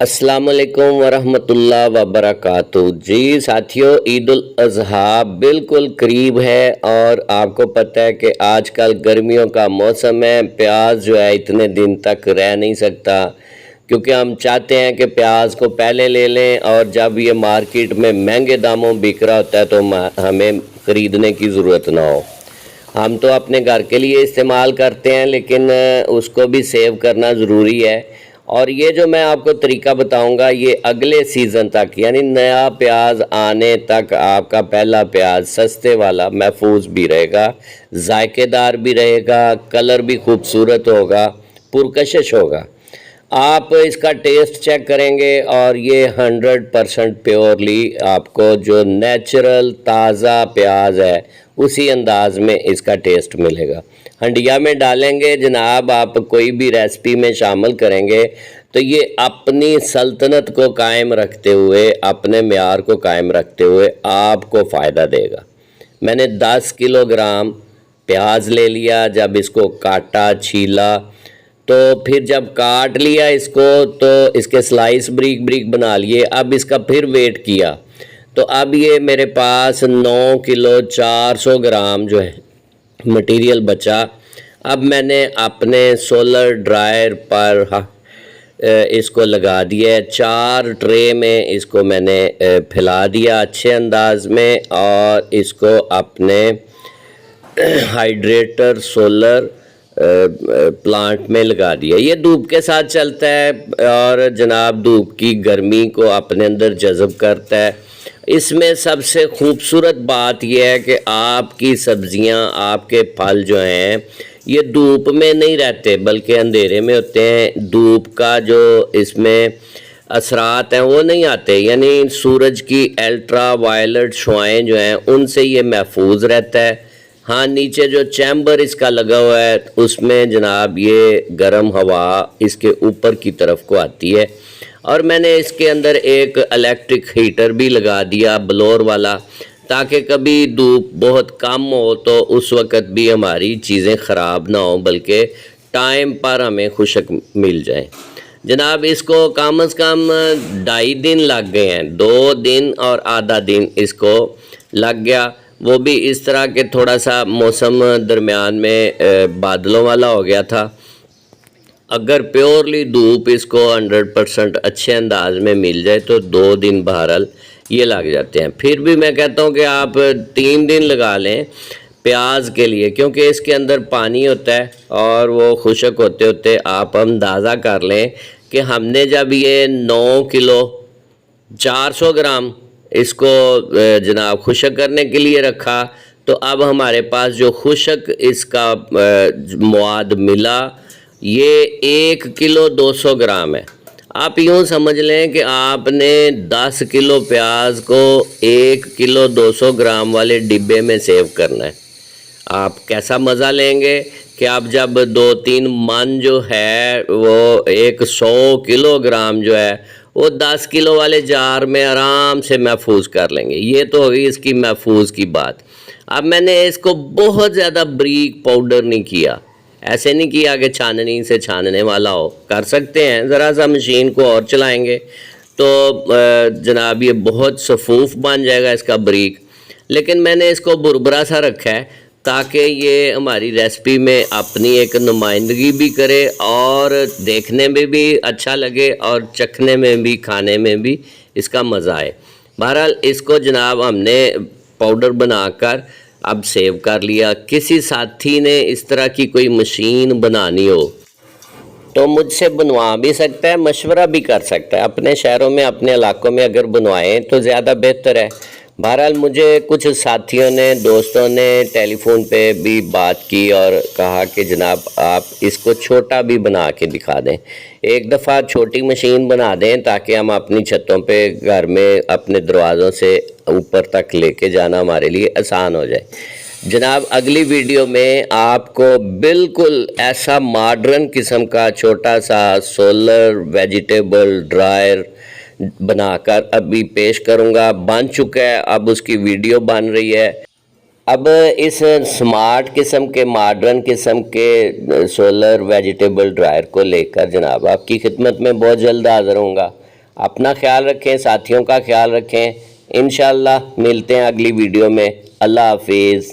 अस्सलाम वालेकुम वरहमतुल्लाह वबरकातुहू। जी साथियों, ईद उल अज़हा बिल्कुल करीब है और आपको पता है कि आजकल गर्मियों का मौसम है। प्याज जो है इतने दिन तक रह नहीं सकता, क्योंकि हम चाहते हैं कि प्याज को पहले ले लें और जब ये मार्केट में महंगे दामों बिक रहा होता है तो हमें ख़रीदने की ज़रूरत ना हो। हम तो अपने घर के लिए इस्तेमाल करते हैं, लेकिन उसको भी सेव करना ज़रूरी है। और ये जो मैं आपको तरीका बताऊंगा, ये अगले सीज़न तक यानी नया प्याज आने तक आपका पहला प्याज सस्ते वाला महफूज भी रहेगा, जायकेदार भी रहेगा, कलर भी खूबसूरत होगा, पुरकशिश होगा। आप इसका टेस्ट चेक करेंगे और ये 100% प्योरली आपको जो नेचुरल ताज़ा प्याज है उसी अंदाज में इसका टेस्ट मिलेगा। हंडिया में डालेंगे जनाब, आप कोई भी रेसिपी में शामिल करेंगे तो ये अपनी सल्तनत को कायम रखते हुए, अपने मेयार को कायम रखते हुए आपको फ़ायदा देगा। मैंने 10 किलोग्राम प्याज ले लिया। जब इसको काटा, छीला, तो फिर जब काट लिया इसको तो इसके स्लाइस ब्रीक ब्रीक बना लिए। अब इसका फिर वेट किया तो अब ये मेरे पास 9 किलो 400 ग्राम जो है मटेरियल बचा। अब मैंने अपने सोलर ड्रायर पर इसको लगा दिया है। 4 ट्रे में इसको मैंने फैला दिया अच्छे अंदाज में और इसको अपने हाइड्रेटर सोलर प्लांट में लगा दिया। ये धूप के साथ चलता है और जनाब धूप की गर्मी को अपने अंदर जज़ब करता है। इसमें सबसे खूबसूरत बात यह है कि आपकी सब्जियां, आपके फल जो हैं ये धूप में नहीं रहते बल्कि अंधेरे में होते हैं। धूप का जो इसमें असरात हैं वो नहीं आते, यानी सूरज की अल्ट्रा वायलेट शुआएं जो हैं उनसे ये महफूज रहता है। हाँ, नीचे जो चैम्बर इसका लगा हुआ है उसमें जनाब ये गर्म हवा इसके ऊपर की तरफ को आती है। और मैंने इसके अंदर एक इलेक्ट्रिक हीटर भी लगा दिया, ब्लोअर वाला, ताकि कभी धूप बहुत कम हो तो उस वक़्त भी हमारी चीज़ें ख़राब ना हो बल्कि टाइम पर हमें खुशक मिल जाए। जनाब इसको कम से कम 2.5 दिन लग गए हैं, 2 दिन और आधा दिन इसको लग गया। वो भी इस तरह के थोड़ा सा मौसम दरमियान में बादलों वाला हो गया था। अगर प्योरली धूप इसको 100% अच्छे अंदाज में मिल जाए तो 2 दिन बहरहाल ये लग जाते हैं। फिर भी मैं कहता हूँ कि आप 3 दिन लगा लें प्याज के लिए, क्योंकि इसके अंदर पानी होता है और वो खुशक होते होते आप अंदाज़ा कर लें कि हमने जब ये 9 किलो 400 ग्राम इसको जनाब खुशक करने के लिए रखा तो अब हमारे पास जो खुशक इसका मवाद मिला ये 1 किलो 200 ग्राम है। आप यूँ समझ लें कि आपने 10 किलो प्याज को 1 किलो 200 ग्राम वाले डिब्बे में सेव करना है। आप कैसा मज़ा लेंगे कि आप जब 2-3 मन जो है वो 100 किलोग्राम जो है वो 10 किलो वाले जार में आराम से महफूज कर लेंगे। ये तो होगी इसकी महफूज की बात। अब मैंने इसको बहुत ज़्यादा बारीक पाउडर नहीं किया, ऐसे नहीं किया कि छाननी से छानने वाला हो। कर सकते हैं, ज़रा सा मशीन को और चलाएंगे तो जनाब ये बहुत सफूफ बन जाएगा इसका बारीक। लेकिन मैंने इसको बुरबरा सा रखा है ताकि ये हमारी रेसिपी में अपनी एक नुमाइंदगी भी करे और देखने में भी अच्छा लगे और चखने में भी, खाने में भी इसका मज़ा आए। बहरहाल इसको जनाब हमने पाउडर बनाकर अब सेव कर लिया। किसी साथी ने इस तरह की कोई मशीन बनानी हो तो मुझसे बनवा भी सकता है, मशवरा भी कर सकता है। अपने शहरों में, अपने इलाकों में अगर बनवाएं तो ज़्यादा बेहतर है। बहरहाल मुझे कुछ साथियों ने, दोस्तों ने टेलीफोन पे भी बात की और कहा कि जनाब आप इसको छोटा भी बना के दिखा दें, एक दफ़ा छोटी मशीन बना दें ताकि हम अपनी छतों पे, घर में, अपने दरवाज़ों से ऊपर तक लेके जाना हमारे लिए आसान हो जाए। जनाब अगली वीडियो में आपको बिल्कुल ऐसा मॉडर्न किस्म का छोटा सा सोलर वेजिटेबल ड्रायर बनाकर अभी पेश करूंगा। बन चुका है, अब उसकी वीडियो बन रही है। अब इस स्मार्ट किस्म के, मॉडर्न किस्म के सोलर वेजिटेबल ड्रायर को लेकर जनाब आपकी खिदमत में बहुत जल्द हाज़िर होऊंगा। अपना ख्याल रखें, साथियों का ख्याल रखें। इंशाल्लाह मिलते हैं अगली वीडियो में। अल्लाह हाफिज़।